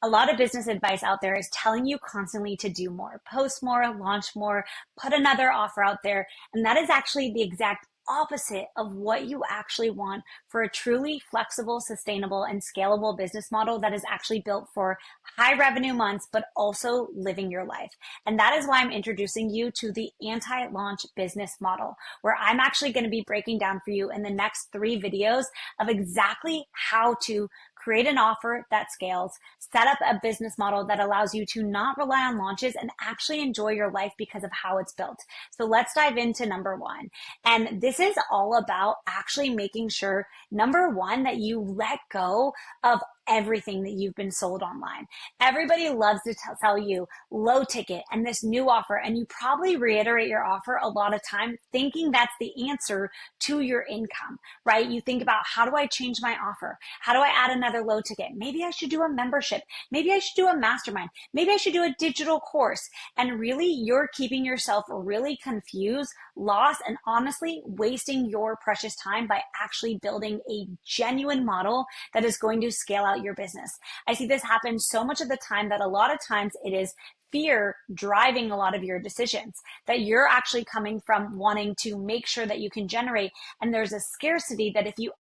A lot of business advice out there is telling you constantly to do more, post more, launch more, put another offer out there. And that is actually the exact opposite of what you actually want for a truly flexible, sustainable, and scalable business model that is actually built for high revenue months, but also living your life. And that is why I'm introducing you to the anti-launch business model, where I'm actually going to be breaking down for you in the next 3 videos of exactly how to create an offer that scales, set up a business model that allows you to not rely on launches and actually enjoy your life because of how it's built. So let's dive into number 1. And this is all about actually making sure, number 1, that you let go of everything that you've been sold online. Everybody loves to tell you low ticket and this new offer, and you probably reiterate your offer a lot of time thinking that's the answer to your income, right? You think about, how do I change my offer? How do I add another low ticket? Maybe I should do a membership. Maybe I should do a mastermind. Maybe I should do a digital course. And really, you're keeping yourself really confused, lost, and honestly wasting your precious time by actually building a genuine model that is going to scale out your business. I see this happen so much of the time that a lot of times it is fear driving a lot of your decisions, that you're actually coming from wanting to make sure that you can generate. And there's a scarcity that if you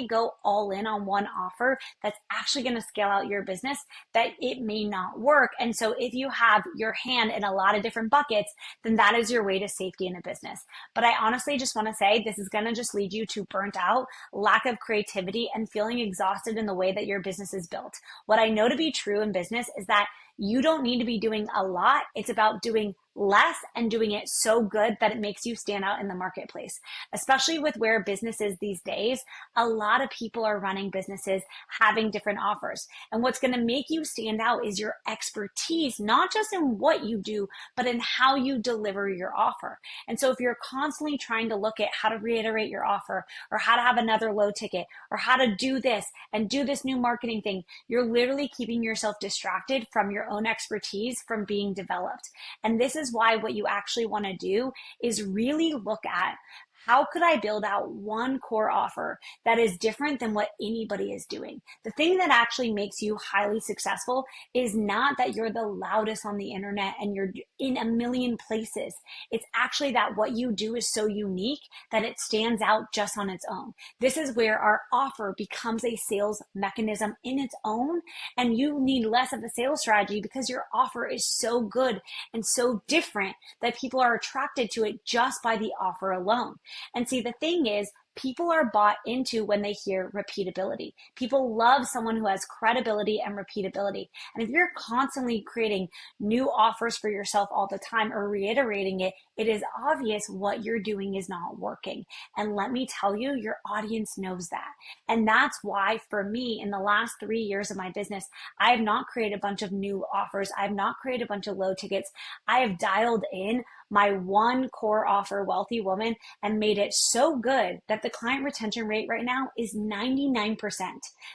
go all in on one offer that's actually going to scale out your business, that it may not work. And so if you have your hand in a lot of different buckets, then that is your way to safety in a business. But I honestly just want to say, this is going to just lead you to burnt out, lack of creativity, and feeling exhausted in the way that your business is built. What I know to be true in business is that you don't need to be doing a lot. It's about doing less and doing it so good that it makes you stand out in the marketplace. Especially with where business is these days, a lot of people are running businesses having different offers. And what's going to make you stand out is your expertise, not just in what you do, but in how you deliver your offer. And so if you're constantly trying to look at how to reiterate your offer, or how to have another low ticket, or how to do this and do this new marketing thing, you're literally keeping yourself distracted from your own expertise from being developed. And this is why what you actually want to do is really look at, how could I build out one core offer that is different than what anybody is doing? The thing that actually makes you highly successful is not that you're the loudest on the internet and you're in a million places. It's actually that what you do is so unique that it stands out just on its own. This is where our offer becomes a sales mechanism in its own, and you need less of a sales strategy because your offer is so good and so different that people are attracted to it just by the offer alone. And see, the thing is, people are bought into when they hear repeatability. People love someone who has credibility and repeatability. And if you're constantly creating new offers for yourself all the time or reiterating it, it is obvious what you're doing is not working. And let me tell you, your audience knows that. And that's why for me, in the last 3 years of my business, I have not created a bunch of new offers. I have not created a bunch of low tickets. I have dialed in my one core offer, Wealthy Woman, and made it so good that the client retention rate right now is 99%.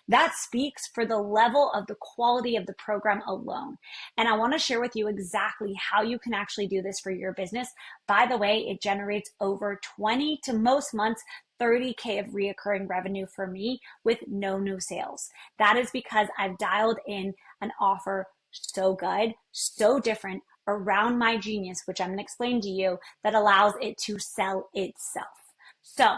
That speaks for the level of the quality of the program alone. And I want to share with you exactly how you can actually do this for your business. By the way, it generates over 20 to most months, 30K of reoccurring revenue for me with no new sales. That is because I've dialed in an offer so good, so different, around my genius, which I'm going to explain to you, that allows it to sell itself. So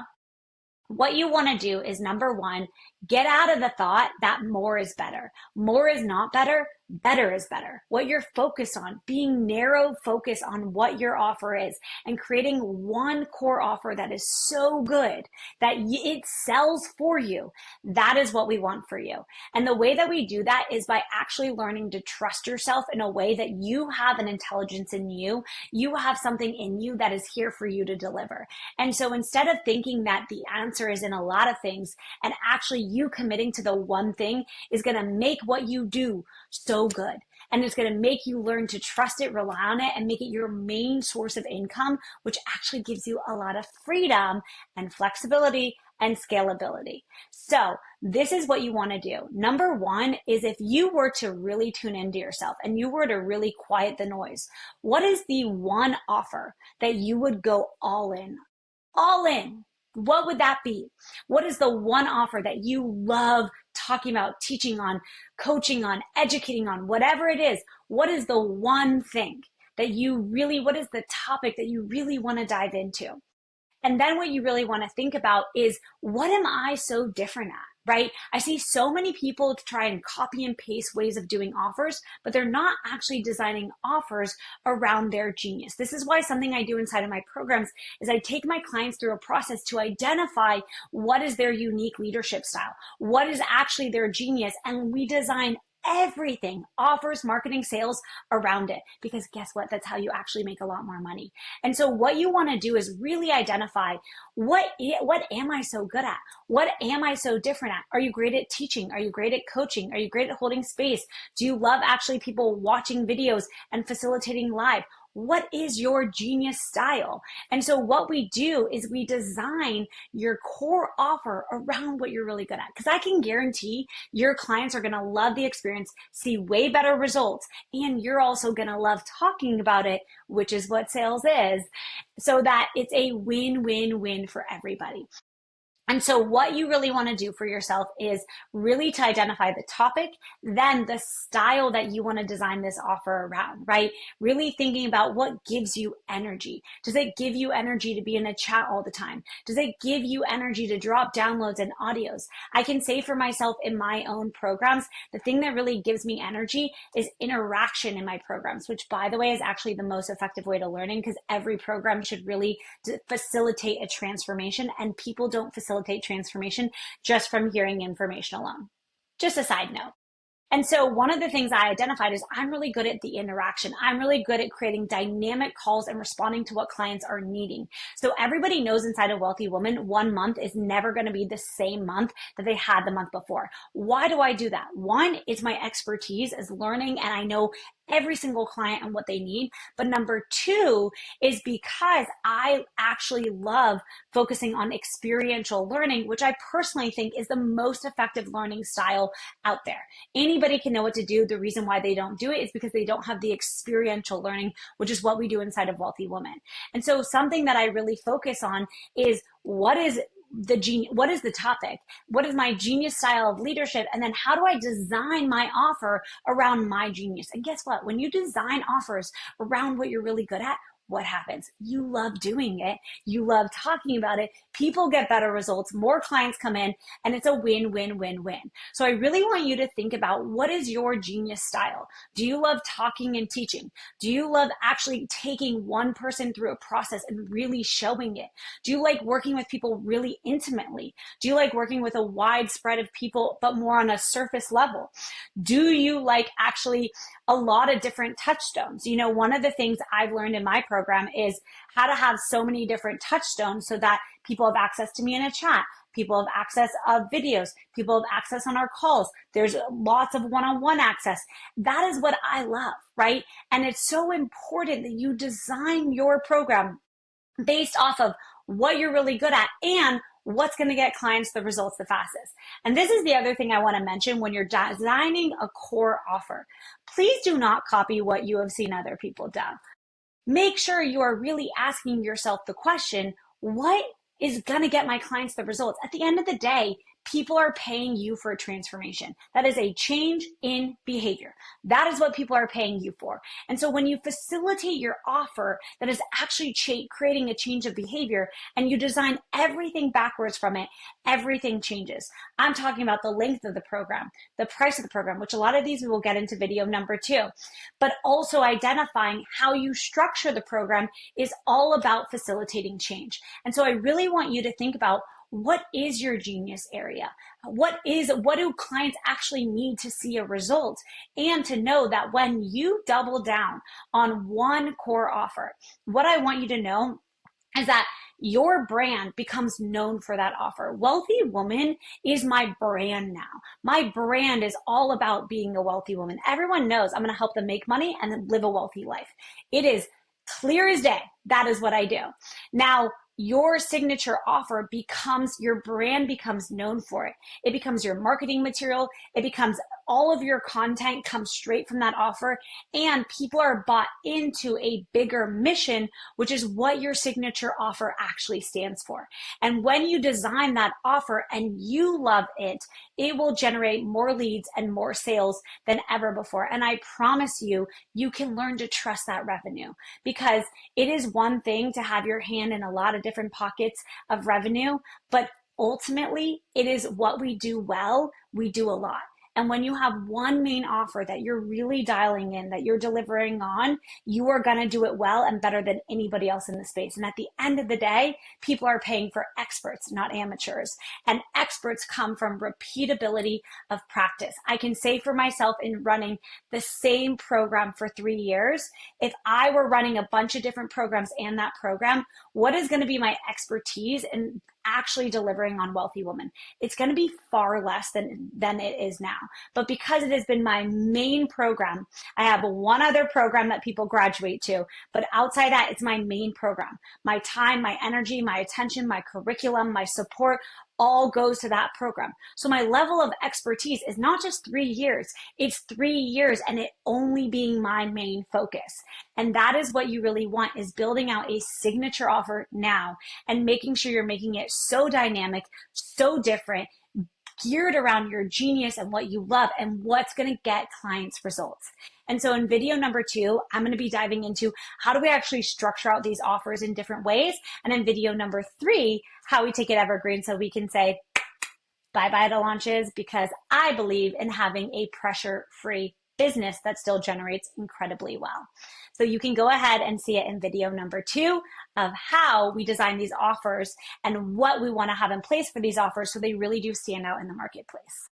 what you want to do is, number 1, get out of the thought that more is better. More is not better. Better is better. What you're focused on, being narrow focus on what your offer is, and creating one core offer that is so good that it sells for you. That is what we want for you. And the way that we do that is by actually learning to trust yourself in a way that you have an intelligence in you. You have something in you that is here for you to deliver. And so instead of thinking that the answer is in a lot of things, and actually you committing to the one thing is going to make what you do so good. And it's going to make you learn to trust it, rely on it, and make it your main source of income, which actually gives you a lot of freedom and flexibility and scalability. So this is what you want to do. Number 1 is, if you were to really tune into yourself and you were to really quiet the noise, what is the one offer that you would go all in? All in. What would that be? What is the one offer that you love talking about, teaching on, coaching on, educating on, whatever it is, what is the one thing that what is the topic that you really want to dive into? And then what you really want to think about is, what am I so different at? Right? I see so many people try and copy and paste ways of doing offers, but they're not actually designing offers around their genius. This is why something I do inside of my programs is I take my clients through a process to identify what is their unique leadership style, what is actually their genius, and we design everything, offers, marketing, sales around it. Because guess what? That's how you actually make a lot more money. And so what you want to do is really identify, what am I so good at? What am I so different at? Are you great at teaching? Are you great at coaching? Are you great at holding space? Do you love actually people watching videos and facilitating live? What is your genius style? And so what we do is we design your core offer around what you're really good at. Because I can guarantee your clients are going to love the experience, see way better results, and you're also going to love talking about it, which is what sales is, so that it's a win-win-win for everybody. And so what you really want to do for yourself is really to identify the topic, then the style that you want to design this offer around, right? Really thinking about what gives you energy. Does it give you energy to be in a chat all the time? Does it give you energy to drop downloads and audios? I can say for myself in my own programs, the thing that really gives me energy is interaction in my programs, which by the way is actually the most effective way to learning, because every program should really facilitate a transformation, and people don't facilitate transformation just from hearing information alone. Just a side note. And so one of the things I identified is I'm really good at the interaction. I'm really good at creating dynamic calls and responding to what clients are needing. So everybody knows inside a Wealthy Woman, 1 month is never going to be the same month that they had the month before. Why do I do that? One, it's my expertise as learning, and I know every single client and what they need. But number two is because I actually love focusing on experiential learning, which I personally think is the most effective learning style out there. Anybody can know what to do. The reason why they don't do it is because they don't have the experiential learning, which is what we do inside of Wealthy Woman. And so something that I really focus on is, what is the topic? What is my genius style of leadership? And then how do I design my offer around my genius? And guess what? When you design offers around what you're really good at, what happens? You love doing it. You love talking about it. People get better results. More clients come in, and it's a win-win-win-win. So I really want you to think about, what is your genius style? Do you love talking and teaching? Do you love actually taking one person through a process and really showing it? Do you like working with people really intimately? Do you like working with a wide spread of people, but more on a surface level? Do you like actually a lot of different touchstones? You know, one of the things I've learned in my program is how to have so many different touchstones so that people have access to me in a chat, people have access of videos, people have access on our calls. There's lots of one-on-one access. That is what I love, right? And it's so important that you design your program based off of what you're really good at and what's going to get clients the results the fastest. And this is the other thing I want to mention when you're designing a core offer. Please do not copy what you have seen other people do. Make sure you are really asking yourself the question, what is going to get my clients the results? At the end of the day, people are paying you for a transformation. That is a change in behavior. That is what people are paying you for. And so when you facilitate your offer that is actually creating a change of behavior, and you design everything backwards from it, everything changes. I'm talking about the length of the program, the price of the program, which a lot of these we will get into video number 2, but also identifying how you structure the program is all about facilitating change. And so I really want you to think about, what is your genius area? What do clients actually need to see a result? And to know that when you double down on one core offer, what I want you to know is that your brand becomes known for that offer. Wealthy Woman is my brand now. My brand is all about being a wealthy woman. Everyone knows I'm going to help them make money and then live a wealthy life. It is clear as day. That is what I do. Now, your signature offer becomes, your brand becomes known for it. It becomes your marketing material. It becomes all of your content comes straight from that offer, and people are bought into a bigger mission, which is what your signature offer actually stands for. And when you design that offer and you love it, it will generate more leads and more sales than ever before. And I promise you, you can learn to trust that revenue, because it is one thing to have your hand in a lot of different pockets of revenue, but ultimately it is what we do well, we do a lot. And when you have one main offer that you're really dialing in, that you're delivering on, you are going to do it well and better than anybody else in the space. And at the end of the day, people are paying for experts, not amateurs. And experts come from repeatability of practice. I can say for myself, in running the same program for 3 years, if I were running a bunch of different programs and that program, what is going to be my expertise in actually delivering on Wealthy Woman? It's going to be far less than it is now. But because it has been my main program, I have one other program that people graduate to, but outside that, it's my main program. My time, my energy, my attention, my curriculum, my support, all goes to that program. So my level of expertise is not just 3 years, it's 3 years and it only being my main focus. And that is what you really want, is building out a signature offer now and making sure you're making it so dynamic, so different, geared around your genius and what you love and what's going to get clients results. And so in video number 2, I'm going to be diving into how do we actually structure out these offers in different ways. And in video number 3, how we take it evergreen so we can say bye-bye to launches, because I believe in having a pressure-free business that still generates incredibly well. So you can go ahead and see it in video number 2 of how we design these offers and what we want to have in place for these offers so they really do stand out in the marketplace.